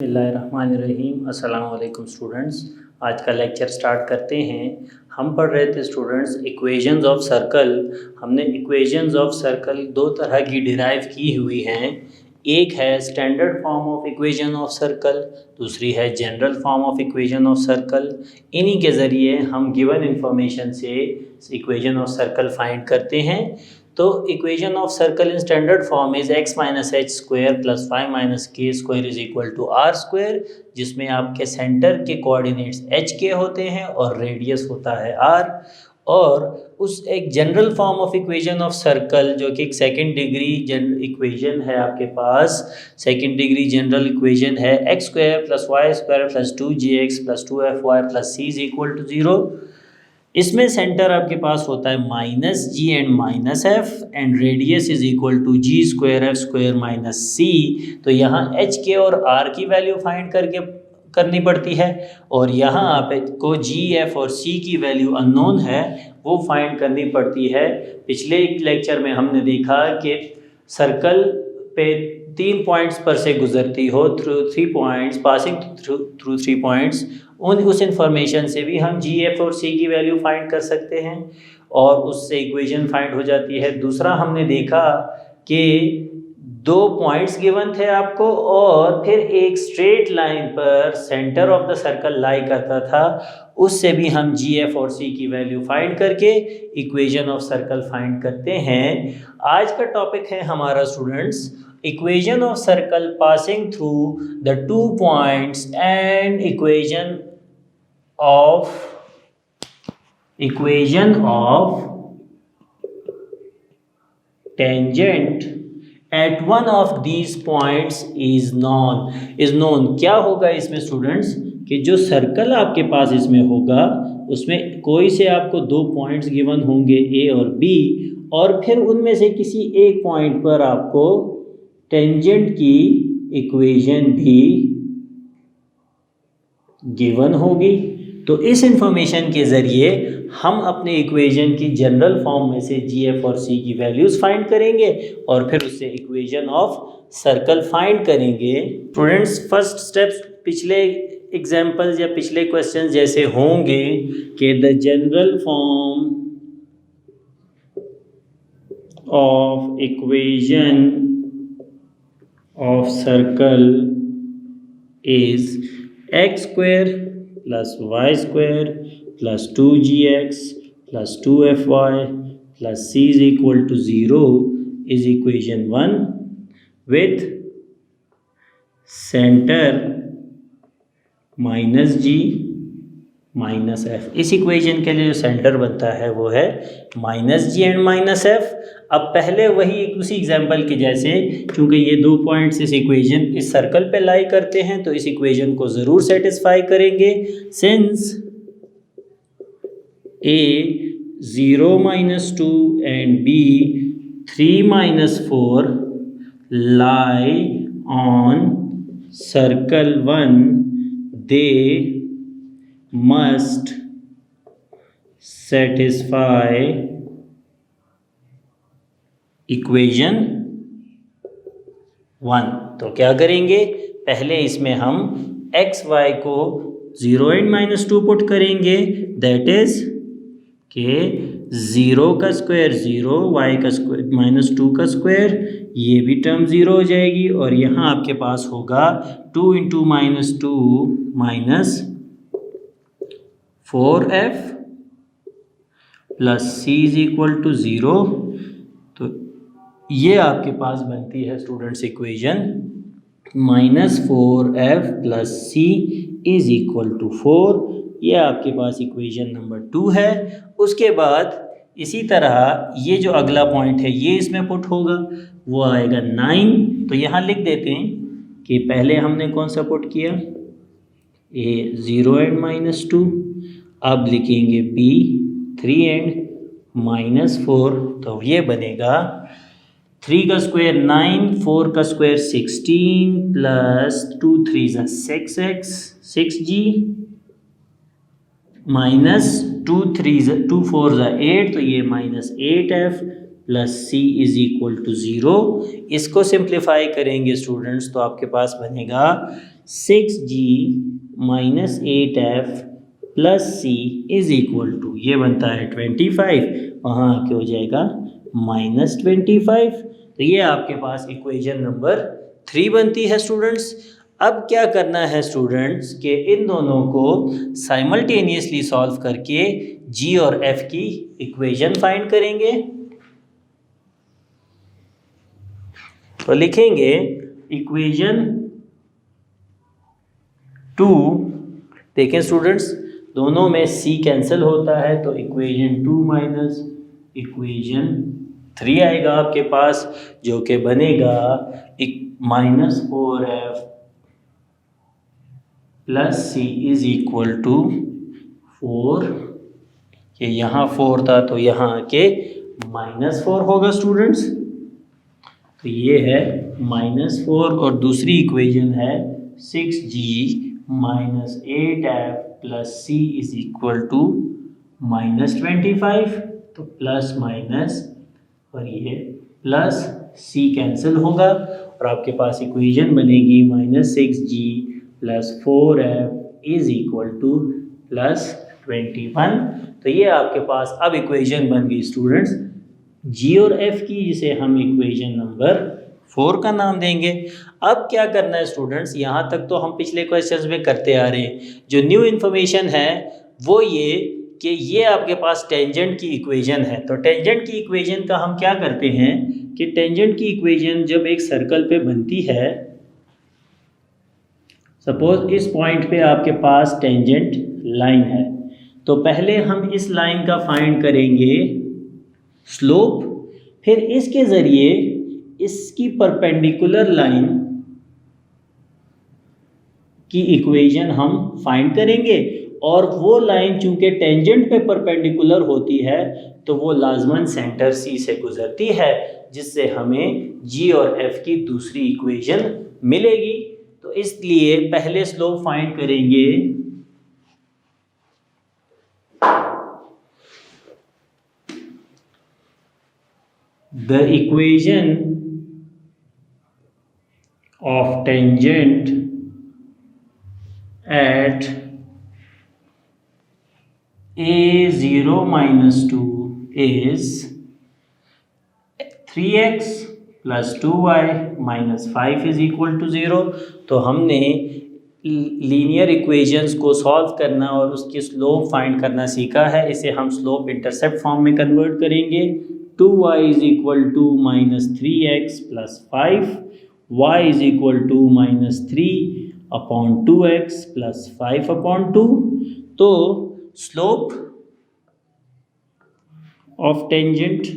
बिस्मिल्लाहिर्रहमानिर्रहीम। अस्सलाम वालेकुम स्टूडेंट्स। आज का लेक्चर स्टार्ट करते हैं। हम पढ़ रहे थे स्टूडेंट्स इक्वेशंस ऑफ सर्कल। हमने इक्वेशंस ऑफ सर्कल दो तरह की डिराइव की हुई हैं। एक है standard form of equation of circle, दूसरी है general form of equation of circle. इन्हीं के ज़रिए हम गिवन इंफॉर्मेशन से इक्वेशन ऑफ सर्कल फाइंड करते हैं। तो equation of circle in standard form is x minus h square plus y minus k square is equal to r square, जिसमें आपके सेंटर के कोऑर्डिनेट्स एच के होते हैं और रेडियस होता है आर। और उस एक general form of equation of circle जो कि एक सेकंड डिग्री इक्वेशन है आपके पास, सेकंड डिग्री जनरल इक्वेशन है x square plus y square plus 2gx plus 2fy plus c is equal to 0। इसमें सेंटर आपके पास होता है minus g and minus f and radius is equal to g square f square minus c. तो यहाँ H के और are की वैल्यू फाइंड करनी पड़ती है, और यहाँ आपको जी एफ और सी की वैल्यू अननोन है, वो फाइंड करनी पड़ती है। पिछले लेक्चर में हमने देखा कि सर्कल पे 3 पॉइंट्स पर से गुजरती हो, through 3 points, passing through 3 points, उस इंफॉर्मेशन से भी हम जी एफ और सी की वैल्यू फाइंड कर सकते हैं और उससे इक्वेशन फाइंड हो जाती है। दूसरा हमने देखा कि 2 पॉइंट्स गिवन थे आपको और फिर एक स्ट्रेट लाइन पर सेंटर ऑफ द सर्कल लाई करता था, उससे भी हम जी एफ और सी की वैल्यू फाइंड करके इक्वेशन ऑफ सर्कल फाइंड करते हैं। आज का टॉपिक है हमारा students equation of circle passing through the 2 points and equation of tangent at one of these points is known। क्या होगा इसमें स्टूडेंट्स कि जो सर्कल आपके पास इसमें होगा उसमें कोई से आपको 2 पॉइंट्स गिवन होंगे ए और बी, और फिर उनमें से किसी एक पॉइंट पर आपको टेंजेंट की इक्वेशन भी गिवन होगी। तो इस इंफॉर्मेशन के ज़रिए हम अपने इक्वेशन की जनरल फॉर्म में से जी एफ और सी की वैल्यूज़ फाइंड करेंगे और फिर उससे इक्वेशन ऑफ सर्कल फाइंड करेंगे। स्टूडेंट्स फर्स्ट स्टेप्स पिछले एग्जांपल्स या पिछले क्वेश्चन जैसे होंगे कि the general form of equation of circle is x square plus y square plus 2gx plus 2fy plus c is equal to 0 is equation 1 with centre minus g minus f. इस इक्वेशन के लिए जो centre बनता है वो है minus g and minus f. अब पहले वही उसी एग्जांपल के जैसे, क्योंकि ये 2 पॉइंट्स इस इक्वेशन इस सर्कल पे लाई करते हैं तो इस इक्वेशन को ज़रूर सेटिस्फाई करेंगे। Since A 0 minus 2 and B 3 minus 4 lie on circle 1, they must satisfy equation 1। तो क्या करेंगे, पहले इसमें हम एक्स वाई को 0 एंड माइनस 2 पुट करेंगे, दैट इज के 0 का स्क्वायर 0, वाई का स्क्वायर माइनस 2 का स्क्वायर, ये भी टर्म 0 हो जाएगी, और यहाँ आपके पास होगा 2 into minus 2 minus 4f plus c is equal to 0। तो ये आपके पास बनती है students equation minus 4f plus c is equal to 4। ये आपके पास इक्वेशन नंबर 2 है। उसके बाद इसी तरह ये जो अगला पॉइंट है ये इसमें पुट होगा, वो आएगा 9। तो यहाँ लिख देते हैं कि पहले हमने कौन सा पुट किया, ए 0 एंड माइनस 2, अब लिखेंगे बी 3 एंड माइनस 4। तो ये बनेगा 3 का स्क्वायर 9, 4 का square 16 plus 2 3 6x 6g minus 2 4 8, तो ये minus 8f plus c is equal to 0। इसको सिंप्लीफाई करेंगे स्टूडेंट्स तो आपके पास बनेगा 6g minus 8f plus c is equal to, ये बनता है 25, वहाँ आके हो जाएगा -25। तो ये आपके पास इक्वेशन नंबर 3 बनती है स्टूडेंट्स। अब क्या करना है स्टूडेंट्स कि इन दोनों को साइमल्टेनियसली सॉल्व करके g और f की इक्वेशन फाइंड करेंगे। तो लिखेंगे इक्वेशन 2, देखें स्टूडेंट्स दोनों में c कैंसिल होता है तो इक्वेशन 2 माइनस इक्वेशन 3 आएगा आपके पास, जो कि बनेगा -4f plus c is equal to 4। ये यहाँ 4 था तो यहाँ के -4 होगा स्टूडेंट्स। तो ये है -4 और दूसरी इक्वेशन है 6g minus 8f plus c is equal to -25। तो प्लस माइनस और ये प्लस c कैंसिल होगा और आपके पास इक्वेशन बनेगी -6g plus 4f is equal two plus 21। तो ये आपके पास अब इक्वेशन बन गई स्टूडेंट्स g और f की, जिसे हम इक्वेशन नंबर 4 का नाम देंगे। अब क्या करना है स्टूडेंट्स, यहाँ तक तो हम पिछले क्वेश्चंस में करते आ रहे हैं। जो न्यू इन्फॉर्मेशन है वो ये कि ये आपके पास टेंजेंट की इक्वेशन है। तो टेंजेंट की इक्वेशन का हम क्या करते हैं कि टेंजेंट की इक्वेशन जब एक सर्कल पे बनती है, सपोज इस पॉइंट पे आपके पास टेंजेंट लाइन है, तो पहले हम इस लाइन का फाइंड करेंगे स्लोप, फिर इसके ज़रिए इसकी परपेंडिकुलर लाइन की इक्वेशन हम फाइंड करेंगे। और वो लाइन चूंकि टेंजेंट पे परपेंडिकुलर होती है तो वो लाजमन सेंटर C से गुजरती है, जिससे हमें G और F की दूसरी इक्वेशन मिलेगी। तो इसलिए पहले स्लोप फाइंड करेंगे the equation of tangent at a0 minus 2 is 3x plus 2y minus 5 is equal to 0। तो हमने लीनियर इक्वेशंस को सॉल्व करना और उसकी स्लोप फाइंड करना सीखा है। इसे हम स्लोप इंटरसेप्ट फॉर्म में कन्वर्ट करेंगे। 2y is equal to minus 3x plus 5, y is equal to minus 3 upon 2x plus 5 upon 2। तो slope of tangent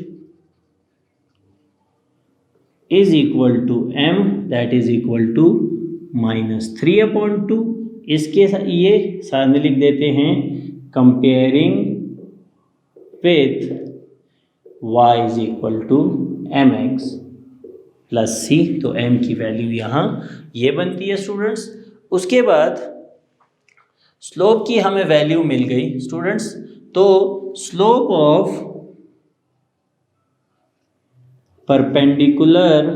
is equal to m, that is equal to minus 3 upon 2। इसके ये सामने लिख देते हैं comparing with y is equal to mx plus c। तो m की value यहाँ ये बनती है स्टूडेंट्स। उसके बाद स्लोप की हमें वैल्यू मिल गई स्टूडेंट्स। तो slope of perpendicular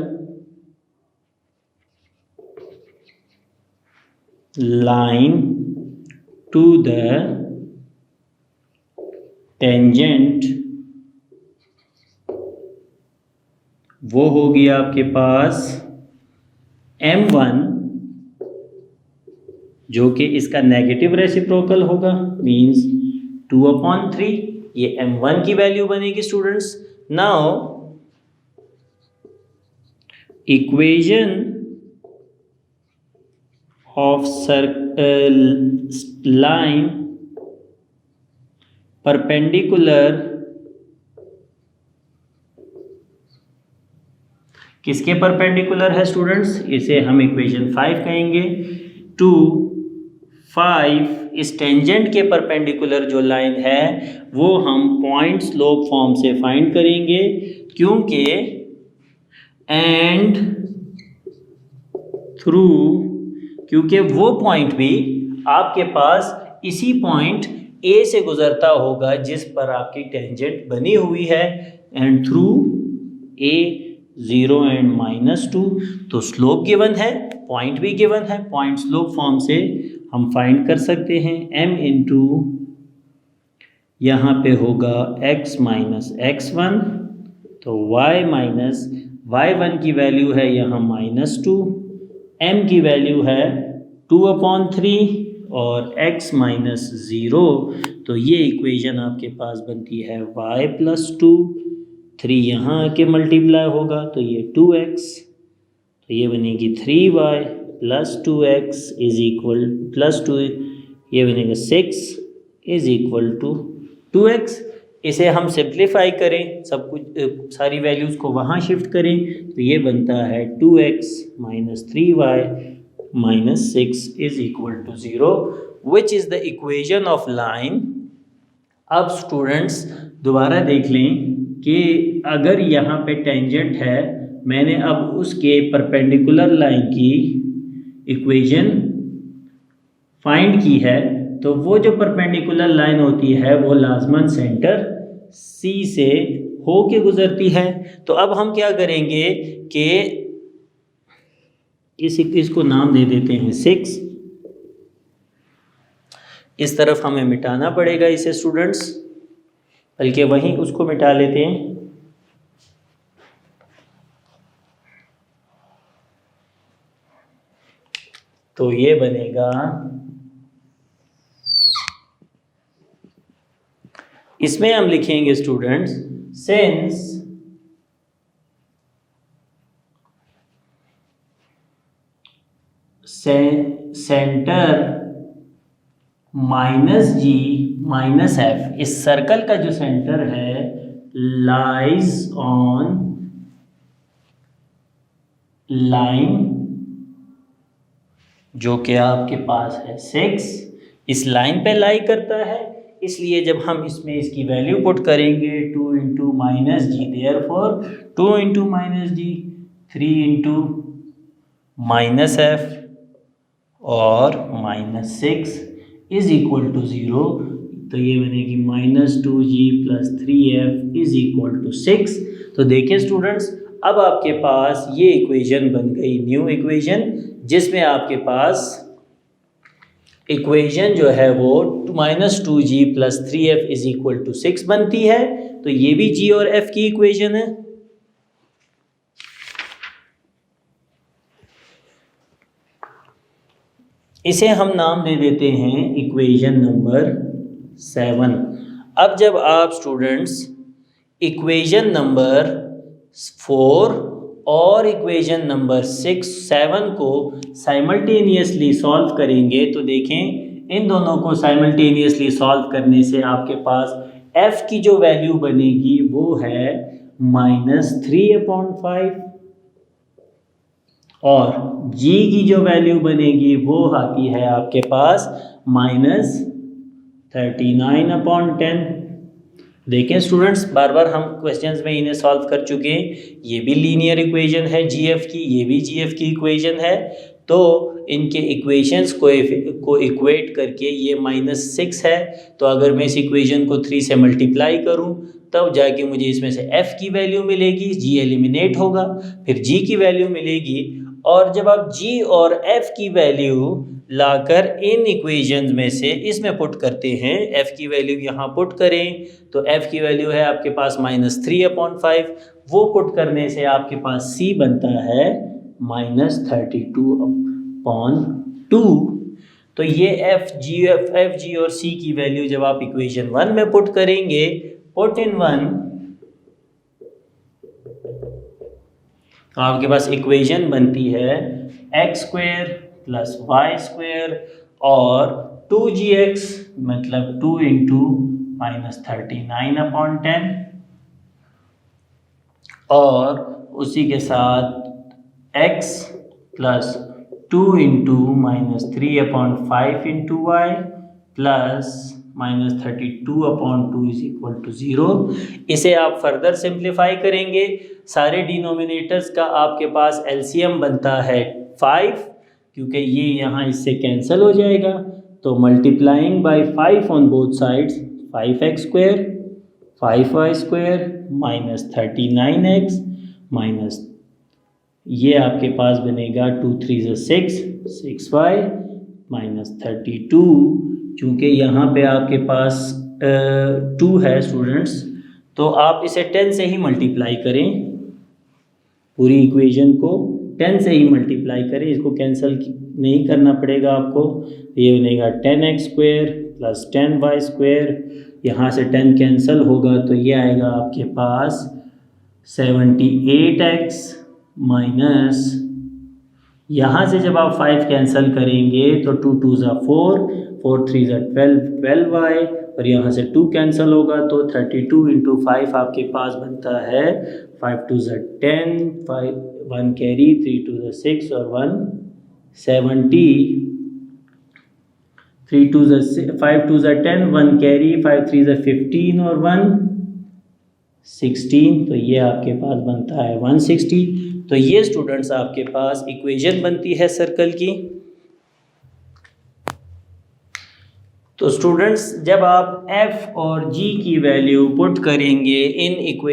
line to the tangent वो होगी आपके पास m1, जो कि इसका नेगेटिव रेसिप्रोकल होगा, मीन्स 2/3। ये m1 की वैल्यू बनेगी students. Now equation of line perpendicular किसके परपेंडिकुलर है स्टूडेंट्स, इसे हम इक्वेशन 5 कहेंगे। 2, 5 इस टेंजेंट के परपेंडिकुलर जो लाइन है वो हम पॉइंट स्लोप फॉर्म से फाइंड करेंगे, क्योंकि एंड थ्रू, क्योंकि वो पॉइंट भी आपके पास इसी पॉइंट ए से गुजरता होगा जिस पर आपकी टेंजेंट बनी हुई है, एंड थ्रू ए 0 एंड -2। तो स्लोप गिवन है, पॉइंट भी गिवन है, पॉइंट स्लोप फॉर्म से हम फाइंड कर सकते हैं m इंटू यहाँ पे होगा x माइनस x1, तो y माइनस y1 की वैल्यू है यहाँ -2, m की वैल्यू है 2/3 और x माइनस 0। तो ये इक्वेशन आपके पास बनती है y प्लस 2, 3 यहाँ आके मल्टीप्लाई होगा तो ये 2x, तो ये बनेगी 3y plus 2x is equal plus 2, ये बनेगा 6 इज इक्वल टू 2x। इसे हम सिंप्लीफाई करें, सब कुछ सारी वैल्यूज़ को वहाँ शिफ्ट करें तो ये बनता है 2x minus 3y minus 6 is equal to 0, which is the equation of line. अब स्टूडेंट्स दोबारा देख लें कि अगर यहाँ पे टेंजेंट है, मैंने अब उसके परपेंडिकुलर लाइन की इक्वेशन फाइंड की है, तो वो जो परपेंडिकुलर लाइन होती है वो लाजमन सेंटर C से हो के गुजरती है। तो अब हम क्या करेंगे कि इसको नाम दे देते हैं 6। इस तरफ हमें मिटाना पड़ेगा इसे स्टूडेंट्स, बल्कि वहीं उसको मिटा लेते हैं। तो ये बनेगा, इसमें हम लिखेंगे students since centre minus g minus f, इस सर्कल का जो सेंटर है लाइज ऑन लाइन जो कि आपके पास है 6, इस लाइन पे लाई करता है, इसलिए जब हम इसमें इसकी वैल्यू पुट करेंगे 2 इंटू माइनस जी, देयरफॉर 2 इंटू माइनस जी 3 इंटू माइनस एफ और माइनस 6 इज इक्वल टू 0। तो ये बनेगी -2g plus 3f is equal to 6। तो देखिए स्टूडेंट्स, अब आपके पास ये इक्वेशन बन गई न्यू इक्वेशन, जिसमें आपके पास इक्वेशन जो है वो -2g plus 3f is equal to 6 बनती है। तो ये भी g और f की इक्वेशन है। इसे हम नाम दे देते हैं इक्वेशन नंबर 7। अब जब आप स्टूडेंट्स इक्वेशन नंबर 4 और इक्वेशन नंबर 7 को साइमल्टेनियसली सॉल्व करेंगे तो देखें इन दोनों को साइमल्टेनियसली सॉल्व करने से आपके पास f की जो वैल्यू बनेगी वो है -3/5 और g की जो वैल्यू बनेगी वो आती है आपके पास -39/10। देखें स्टूडेंट्स, बार बार हम क्वेश्चंस में इन्हें सॉल्व कर चुके हैं। ये भी लीनियर इक्वेशन है जीएफ की, ये भी जीएफ की इक्वेशन है। तो इनके इक्वेशंस को इक्वेट करके ये -6 है, तो अगर मैं इस इक्वेशन को 3 से मल्टीप्लाई करूं तब जाके मुझे इसमें से f की वैल्यू मिलेगी, g एलिमिनेट होगा, फिर g की वैल्यू मिलेगी। और जब आप g और f की वैल्यू लाकर इन इक्वेशंस में से इसमें पुट करते हैं, f की वैल्यू यहाँ पुट करें तो f की वैल्यू है आपके पास -3/5, वो पुट करने से आपके पास c बनता है -32/2। तो ये f g और c की वैल्यू जब आप इक्वेशन 1 में पुट करेंगे, पुट इन 1, तो आपके पास इक्वेशन बनती है x² प्लस y² और 2gx मतलब 2 इंटू -39/10 और उसी के साथ x plus 2 into -3/5 into y plus -32/2 is equal to 0। इसे आप फर्दर सिंप्लीफाई करेंगे, सारे डिनोमिनेटर्स का आपके पास एलसीएम बनता है 5, क्योंकि ये यहाँ इससे कैंसिल हो जाएगा। तो multiplying by 5 on both sides 5x² 5y² -39x minus ये आपके पास बनेगा 2 3 6 6y माइनस 32। चूँकि यहाँ पे आपके पास 2 है स्टूडेंट्स, तो आप इसे 10 से ही मल्टीप्लाई करें, पूरी इक्वेशन को 10 से ही मल्टीप्लाई करें, इसको कैंसिल नहीं करना पड़ेगा आपको। ये बनेगा 10x² प्लस 10y², यहाँ से 10 कैंसिल होगा तो ये आएगा आपके पास 78x माइनस, यहाँ से जब आप 5 कैंसिल करेंगे तो 2 2 ज़ा 4, 4 3 ज़ा 12, 12y, और यहाँ से 2 कैंसिल होगा तो 32 × 5 आपके पास बनता है 5 2 ज़ा 10, 5 1 कैरी, 3 2 ज़ा 6 और 1 70, 3 2 ज़ा 5 2 ज़ा 10, 1 कैरी, 5 3 ज़ा 15 और 1 16, तो ये आपके पास बनता है 160। तो ये स्टूडेंट्स आपके पास इक्वेशन बनती है सर्कल की। तो स्टूडेंट्स जब आप f और g की वैल्यू पुट करेंगे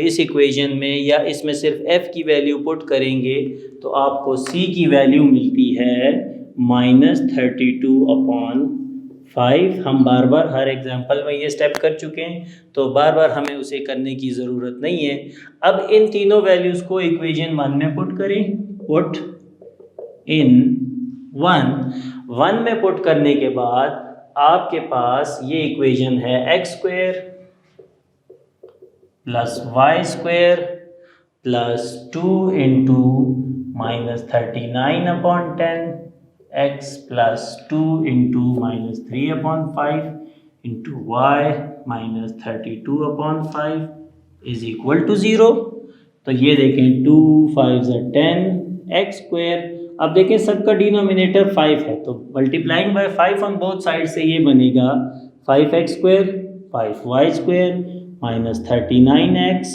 इस इक्वेशन में, या इसमें सिर्फ f की वैल्यू पुट करेंगे, तो आपको c की वैल्यू मिलती है -32/5। हम बार बार हर एग्जांपल में ये स्टेप कर चुके हैं, तो बार बार हमें उसे करने की ज़रूरत नहीं है। अब इन तीनों वैल्यूज़ को इक्वेशन 1 में पुट करें। पुट इन 1 में पुट करने के बाद आपके पास ये इक्वेशन है x² plus y² plus 2 × -39/10 x plus 2 × -3/5 × y minus 32/5 is equal to 0। तो ये देखें 2 5 10 x²। अब देखें सबका डिनोमिनेटर 5 है, तो multiplying by 5 on both side से ये बनेगा 5x² 5y² minus 39x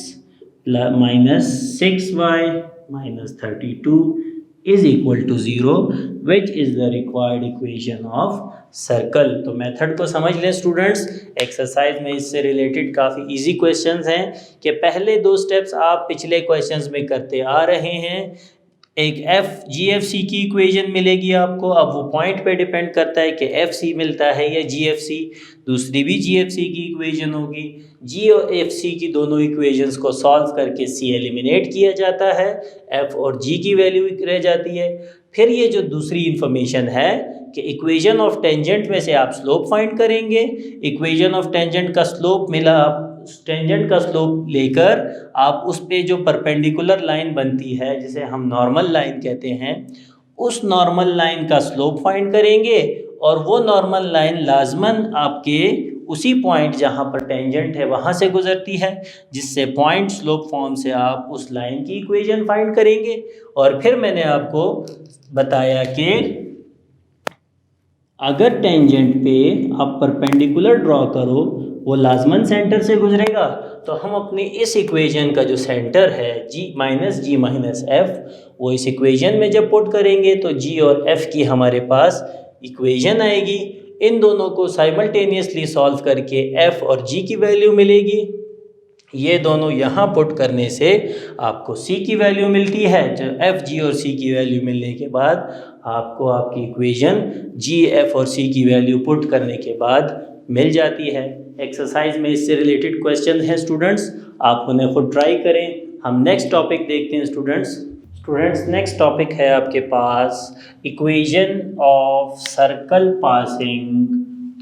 minus 6y minus 32 is equal to 0, which is the required equation of circle. तो मेथड को समझ लें स्टूडेंट्स। एक्सरसाइज में इससे रिलेटेड काफ़ी इजी क्वेश्चंस हैं कि पहले 2 स्टेप्स आप पिछले क्वेश्चंस में करते आ रहे हैं। एक GFC की इक्वेशन मिलेगी आपको, अब वो पॉइंट पे डिपेंड करता है कि FC मिलता है या GFC। दूसरी भी GFC की इक्वेशन होगी। G और FC की दोनों इक्वेशंस को सॉल्व करके C एलिमिनेट किया जाता है, F और G की वैल्यू रह जाती है। फिर ये जो दूसरी इन्फॉर्मेशन है कि इक्वेशन ऑफ टेंजेंट में से आप स्लोप फाइंड करेंगे। इक्वेशन ऑफ टेंजेंट का स्लोप मिला, आप टेंजेंट का स्लोप लेकर आप उस पे जो परपेंडिकुलर लाइन बनती है, जिसे हम नॉर्मल लाइन कहते हैं, उस नॉर्मल लाइन का स्लोप फाइंड करेंगे, और वो नॉर्मल लाइन लाजमन आपके उसी पॉइंट जहाँ पर टेंजेंट है वहाँ से गुजरती है, जिससे पॉइंट स्लोप फॉर्म से आप उस लाइन की इक्वेशन फाइंड करेंगे। और फिर मैंने आपको बताया कि अगर टेंजेंट पे आप परपेंडिकुलर ड्रॉ करो, वो लाजमन सेंटर से गुजरेगा, तो हम अपनी इस इक्वेशन का जो सेंटर है G - F, वो इस इक्वेशन में जब पुट करेंगे तो G और F की हमारे पास इक्वेशन आएगी। इन दोनों को साइमल्टेनियसली सॉल्व करके F और G की वैल्यू मिलेगी। ये दोनों यहाँ पुट करने से आपको C की वैल्यू मिलती है। जो F, G और C की वैल्यू मिलने के बाद आपको आपकी इक्वेशन G, F और C की वैल्यू पुट करने के बाद मिल जाती है। एक्सरसाइज में इससे रिलेटेड क्वेश्चन हैं स्टूडेंट्स, आप उन्हें खुद ट्राई करें। हम नेक्स्ट टॉपिक देखते हैं स्टूडेंट्स नेक्स्ट टॉपिक है आपके पास equation of circle passing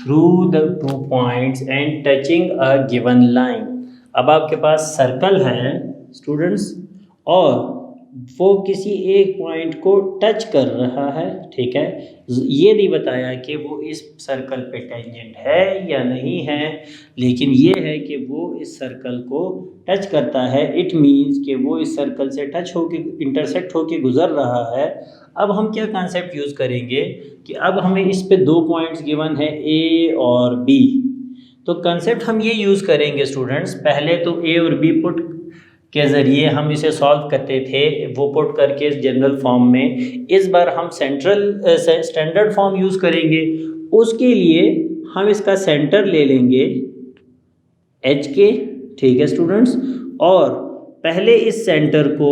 through the 2 points and touching a given line. अब आपके पास सर्कल है स्टूडेंट्स, और वो किसी एक पॉइंट को टच कर रहा है, ठीक है। ये नहीं बताया कि वो इस सर्कल पे टेंजेंट है या नहीं है, लेकिन ये है कि वो इस सर्कल को टच करता है। इट मीन्स कि वो इस सर्कल से टच होके इंटरसेक्ट होके गुजर रहा है। अब हम क्या कॉन्सेप्ट यूज़ करेंगे कि अब हमें इस पे 2 पॉइंट्स गिवन है A और B, तो कंसेप्ट हम ये यूज़ करेंगे स्टूडेंट्स। पहले तो A और B पुट के ज़रिए हम इसे सॉल्व करते थे, वो पुट करके जनरल फॉर्म में। इस बार हम स्टैंडर्ड फॉर्म यूज़ करेंगे। उसके लिए हम इसका सेंटर ले लेंगे H के, ठीक है स्टूडेंट्स, और पहले इस सेंटर को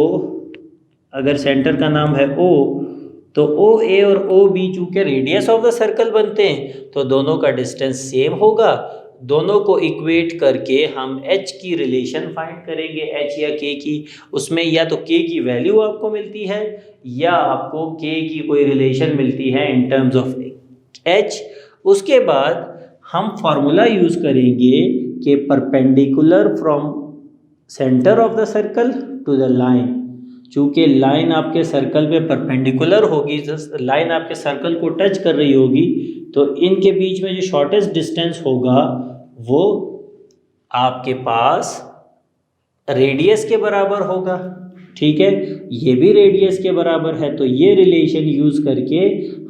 अगर सेंटर का नाम है O, तो OA और OB चूँकि रेडियस ऑफ द सर्कल बनते हैं तो दोनों का डिस्टेंस सेम होगा। दोनों को इक्वेट करके हम H की रिलेशन फाइंड करेंगे, H या K की। उसमें या तो K की वैल्यू आपको मिलती है या आपको K की कोई रिलेशन मिलती है इन टर्म्स ऑफ H। उसके बाद हम फार्मूला यूज़ करेंगे कि perpendicular from centre of the circle to the line. चूँकि लाइन आपके सर्कल पे परपेंडिकुलर होगी, लाइन आपके सर्कल को टच कर रही होगी, तो इनके बीच में जो शॉर्टेस्ट डिस्टेंस होगा वो आपके पास रेडियस के बराबर होगा। ठीक है, ये भी रेडियस के बराबर है, तो ये रिलेशन यूज़ करके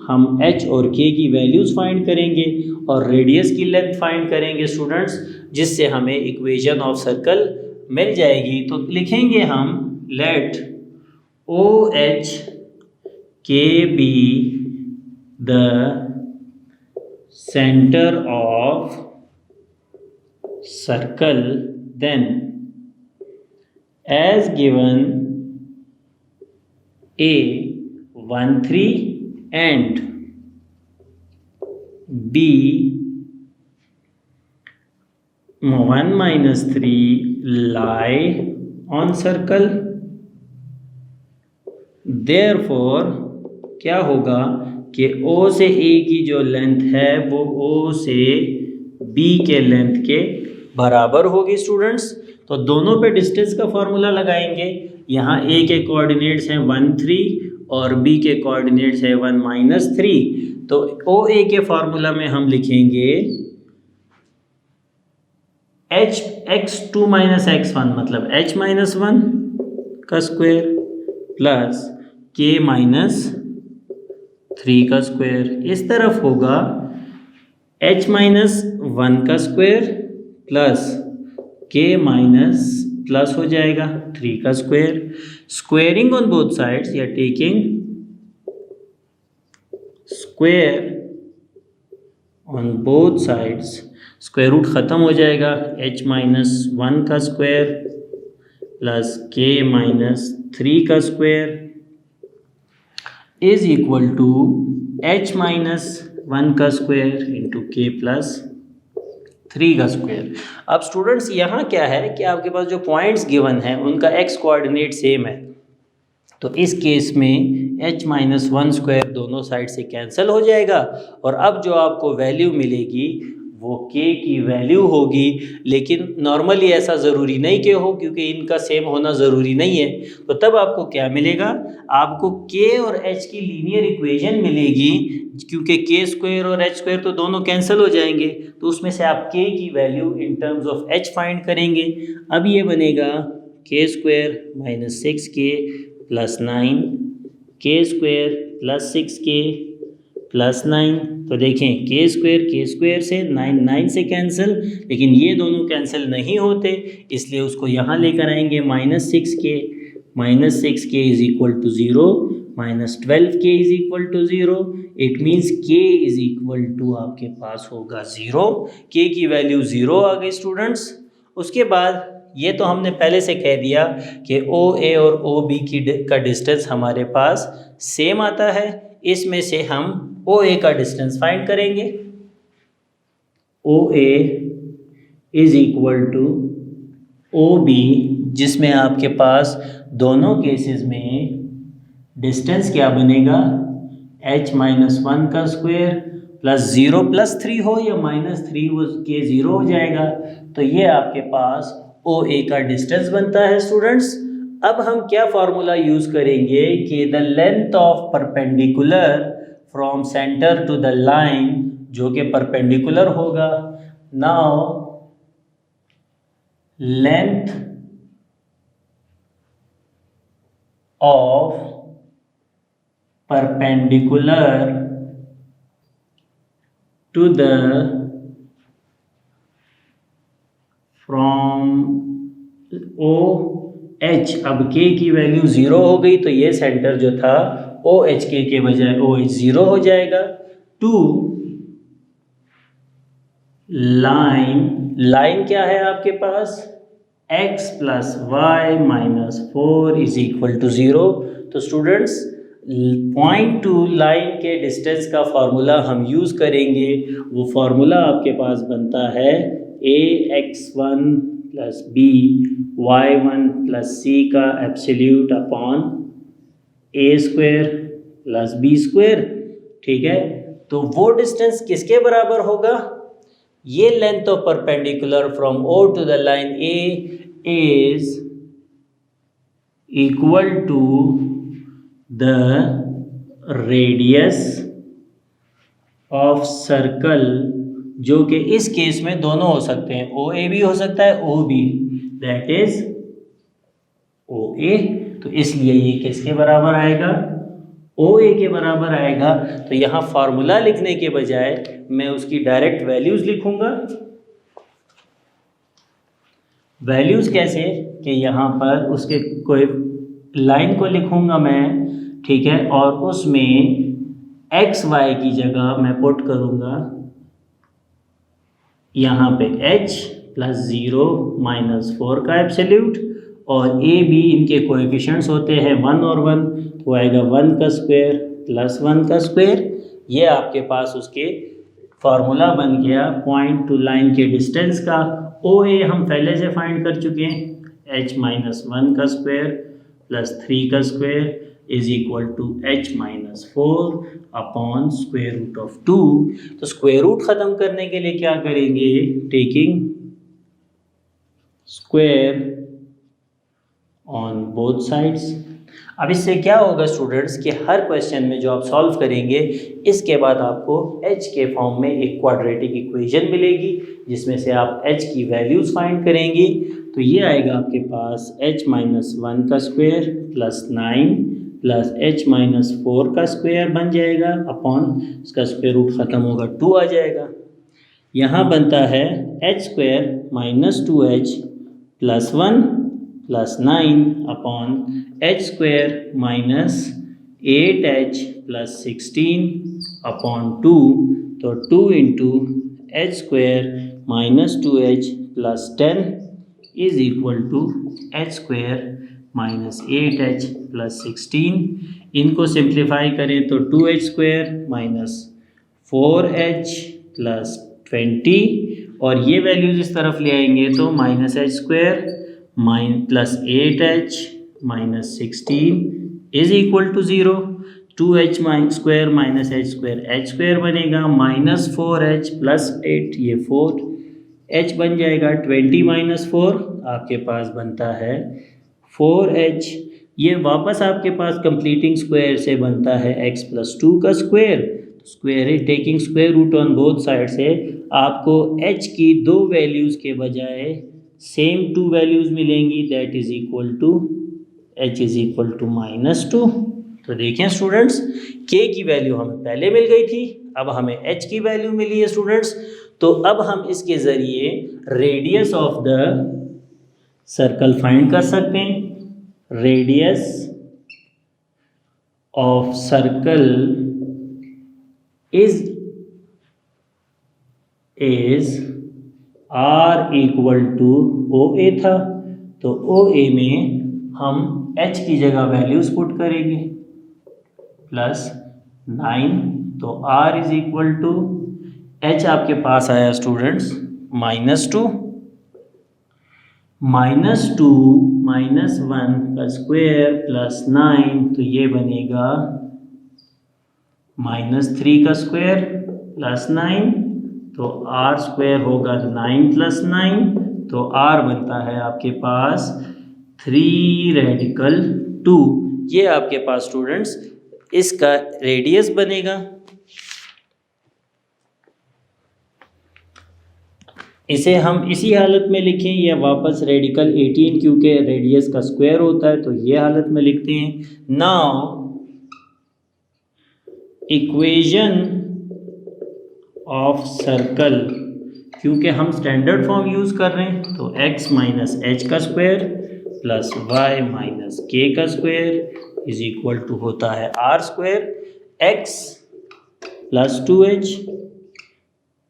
हम H और K की वैल्यूज़ फाइंड करेंगे और रेडियस की लेंथ फाइंड करेंगे स्टूडेंट्स, जिससे हमें इक्वेशन ऑफ सर्कल मिल जाएगी। तो लिखेंगे हम late OH K be the center of circle, then as given A 1 3 and B 1 minus 3 lie on circle। Therefore क्या होगा कि O से A की जो लेंथ है वो O से B के लेंथ के बराबर होगी स्टूडेंट्स। तो दोनों पे डिस्टेंस का फॉर्मूला लगाएंगे। यहाँ A के कोऑर्डिनेट्स हैं 1 3 और B के कोऑर्डिनेट्स है 1 माइनस 3। तो OA के फॉर्मूला में हम लिखेंगे h x2 माइनस x1 मतलब h माइनस 1 का स्क्वायर प्लस k माइनस 3 का स्क्वायर। इस तरफ होगा h माइनस 1 का square plus k minus plus हो जाएगा 3 का square. Squaring on both sides या taking square on both sides, square root ख़त्म हो जाएगा। h माइनस 1 का स्क्वायर प्लस k माइनस 3 का square is equal to h minus 1 का स्क्वायर इंटू k प्लस 3 का स्क्वायर। अब स्टूडेंट्स यहाँ क्या है कि आपके पास जो पॉइंट्स गिवन हैं उनका x कोऑर्डिनेट सेम है, तो इस केस में h माइनस 1 स्क्वायर दोनों साइड से कैंसिल हो जाएगा और अब जो आपको वैल्यू मिलेगी वो k की वैल्यू होगी। लेकिन नॉर्मली ऐसा ज़रूरी नहीं कि हो, क्योंकि इनका सेम होना ज़रूरी नहीं है। तो तब आपको क्या मिलेगा, आपको k और h की लीनियर इक्वेशन मिलेगी, क्योंकि k स्क्वायर और h स्क्वायर तो दोनों कैंसिल हो जाएंगे। तो उसमें से आप k की value in terms of h find करेंगे। अब ये बनेगा k square minus 6k plus 9 k square plus 6k plus 9। तो देखें k स्क्वायर से 9 से कैंसिल, लेकिन ये दोनों कैंसिल नहीं होते, इसलिए उसको यहाँ लेकर आएंगे minus 6k is equal to 0 minus 12k is equal to 0। It means k is equal to आपके पास होगा 0। k की वैल्यू 0 आ गई स्टूडेंट्स। उसके बाद ये तो हमने पहले से कह दिया कि OA और OB का डिस्टेंस हमारे पास सेम आता है। इसमें से हम OA का डिस्टेंस फाइंड करेंगे। OA is equal to OB, जिसमें आपके पास दोनों केसेस में डिस्टेंस क्या बनेगा, h माइनस 1 का स्क्वायर प्लस 0 प्लस 3 हो या माइनस 3 के 0 हो जाएगा। तो ये आपके पास OA का डिस्टेंस बनता है स्टूडेंट्स। अब हम क्या फार्मूला यूज़ करेंगे कि the length of perpendicular from centre to the line, जो कि परपेंडिकुलर होगा। Now length of perpendicular to the from OH। अब k की वैल्यू 0 हो गई, तो ये सेंटर जो था OH के बजाय OH 0 हो जाएगा। टू लाइन क्या है आपके पास, x plus y minus 4 is equal to 0। तो स्टूडेंट्स पॉइंट टू लाइन के डिस्टेंस का फार्मूला हम यूज़ करेंगे। वो फार्मूला आपके पास बनता है ax1 plus B y1 plus c का absolute upon a square plus b square. ठीक है, तो वो डिस्टेंस किसके बराबर होगा? ये length of perpendicular from O to the line A is equal to the radius of circle, जो कि इस केस में दोनों हो सकते हैं, OA भी हो सकता है OB, दैट इज OA। तो इसलिए ये किसके बराबर आएगा? OA के बराबर आएगा। तो यहाँ फार्मूला लिखने के बजाय मैं उसकी डायरेक्ट वैल्यूज लिखूंगा। वैल्यूज कैसे कि यहाँ पर उसके कोई लाइन को लिखूंगा मैं, ठीक है, और उसमें एक्स वाई की जगह मैं पुट करूंगा यहाँ पे h प्लस 0 माइनस 4 का एब्सोल्यूट, और a b इनके कोएफिशिएंट्स होते हैं 1 और 1, तो आएगा 1 का स्क्वायर प्लस 1 का स्क्वायर। ये आपके पास उसके फार्मूला बन गया पॉइंट टू लाइन के डिस्टेंस का। OA हम पहले से फाइंड कर चुके हैं, h माइनस 1 का स्क्वायर प्लस 3 का square is equal to h minus 4 upon square root of 2। तो स्क्वायर रूट ख़त्म करने के लिए क्या करेंगे? Taking square on both sides. अब इससे क्या होगा स्टूडेंट्स कि हर क्वेश्चन में जो आप सॉल्व करेंगे इसके बाद आपको h के फॉर्म में एक क्वाड्रेटिक इक्वेशन मिलेगी जिसमें से आप h की वैल्यूज़ फाइंड करेंगी। तो ये आएगा आपके पास h माइनस 1 का square plus 9 plus h minus 4 का स्क्वायर बन जाएगा अपॉन इसका स्क्वायर रूट ख़त्म होगा 2 आ जाएगा। यहाँ बनता है h square minus 2h plus 1 plus 9 upon h square minus 8h plus 16 upon 2। तो 2 into h square minus 2h plus 10 is equal to h square minus 8h plus 16। इनको सिंप्लीफाई करें तो 2h square minus 4h plus 20, और ये values इस तरफ ले आएंगे तो minus h square plus 8h minus 16 is equal to 0। 2h square minus h square h square बनेगा माइनस 4h प्लस 8, ये 4h बन जाएगा। 20 माइनस 4 आपके पास बनता है 4h। ये वापस आपके पास कंप्लीटिंग स्क्वायर से बनता है x प्लस 2 का square. Square is taking square root on both side से आपको h की दो वैल्यूज़ के बजाय सेम 2 वैल्यूज़ मिलेंगी, that is equal to h is equal to minus 2। तो देखें स्टूडेंट्स, k की वैल्यू हमें पहले मिल गई थी, अब हमें h की वैल्यू मिली है स्टूडेंट्स। तो अब हम इसके ज़रिए radius of the circle find कर सकते हैं। Radius of circle is R equal to OA था, तो OA में हम h की जगह वैल्यूज पुट करेंगे प्लस 9, तो R is equal to h आपके पास आया स्टूडेंट्स माइनस 2 माइनस 1 का स्क्वायर प्लस 9, तो ये बनेगा माइनस 3 का स्क्वायर प्लस 9, तो r स्क्वायर होगा 9 प्लस 9, तो r बनता है आपके पास 3 रेडिकल 2। ये आपके पास स्टूडेंट्स इसका रेडियस बनेगा। इसे हम इसी हालत में लिखें या वापस रेडिकल 18, क्योंकि रेडियस का स्क्वायर होता है, तो ये हालत में लिखते हैं। नाउ इक्वेशन ऑफ सर्कल, क्योंकि हम स्टैंडर्ड फॉर्म यूज़ कर रहे हैं, तो x माइनस एच का square plus y minus k का स्क्वायर इज इक्वल टू होता है R square. x plus 2h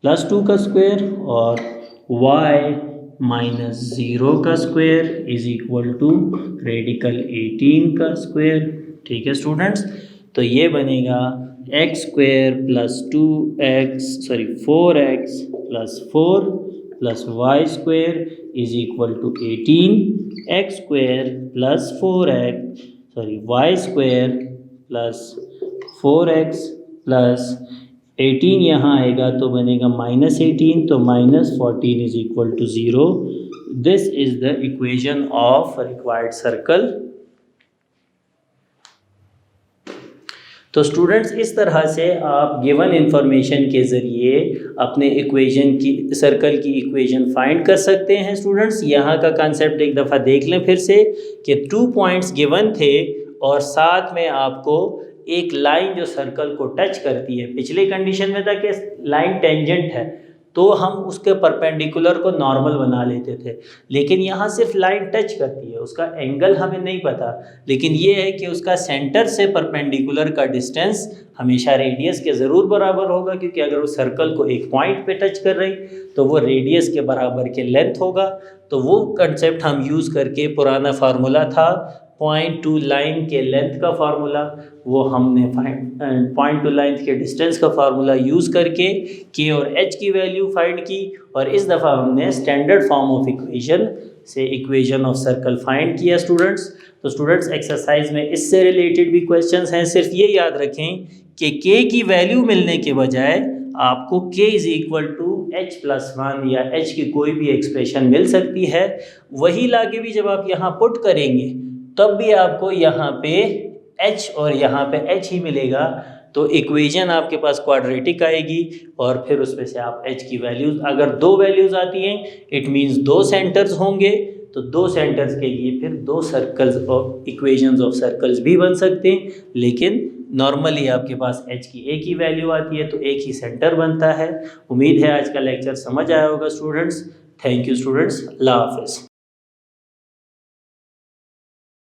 plus 2 का स्क्वायर और y माइनस 0 का square is equal to radical 18 का स्क्वायर। ठीक है स्टूडेंट्स, तो ये बनेगा x square plus 4x plus 4 plus y square is equal to 18, x square plus y square plus 4x plus 18 यहाँ आएगा तो बनेगा -18, तो -14 is equal to 0। This is the equation of required circle. तो स्टूडेंट्स इस तरह से आप गिवन इंफॉर्मेशन के ज़रिए अपने सर्कल की इक्वेशन फाइंड कर सकते हैं। स्टूडेंट्स यहाँ का कंसेप्ट एक दफ़ा देख लें फिर से कि 2 पॉइंट्स गिवन थे और साथ में आपको एक लाइन जो सर्कल को टच करती है। पिछले कंडीशन में था कि लाइन टेंजेंट है तो हम उसके परपेंडिकुलर को नॉर्मल बना लेते थे, लेकिन यहाँ सिर्फ लाइन टच करती है, उसका एंगल हमें नहीं पता, लेकिन ये है कि उसका सेंटर से परपेंडिकुलर का डिस्टेंस हमेशा रेडियस के ज़रूर बराबर होगा, क्योंकि अगर वो सर्कल को एक पॉइंट पे टच कर रही तो वो रेडियस के बराबर के लेंथ होगा। तो वो कंसेप्ट हम यूज़ करके पुराना फार्मूला था पॉइंट टू लाइन के लेंथ का फार्मूला, वो हमने पॉइंट टू लाइन के डिस्टेंस का फार्मूला यूज़ करके के और एच की वैल्यू फाइंड की, और इस दफ़ा हमने स्टैंडर्ड फॉर्म ऑफ इक्वेशन से इक्वेशन ऑफ सर्कल फाइंड किया स्टूडेंट्स। तो स्टूडेंट्स एक्सरसाइज में इससे रिलेटेड भी क्वेश्चंस हैं, सिर्फ ये याद रखें कि के की वैल्यू मिलने के बजाय आपको k is equal to h plus 1 या h की कोई भी एक्सप्रेशन मिल सकती है। वही लाके भी जब आप यहाँ पुट करेंगे तब भी आपको यहाँ पे h और यहाँ पे h ही मिलेगा, तो इक्वेशन आपके पास क्वाड्रेटिक आएगी और फिर उसमें से आप h की वैल्यूज़, अगर 2 वैल्यूज़ आती हैं इट मीन्स 2 सेंटर्स होंगे, तो 2 सेंटर्स के लिए फिर 2 सर्कल्स और इक्वेशंस ऑफ सर्कल्स भी बन सकते हैं, लेकिन नॉर्मली आपके पास h की एक ही वैल्यू आती है तो एक ही सेंटर बनता है। उम्मीद है आज का लेक्चर समझ आया होगा स्टूडेंट्स। थैंक यू स्टूडेंट्स, अल्लाह हाफिज़।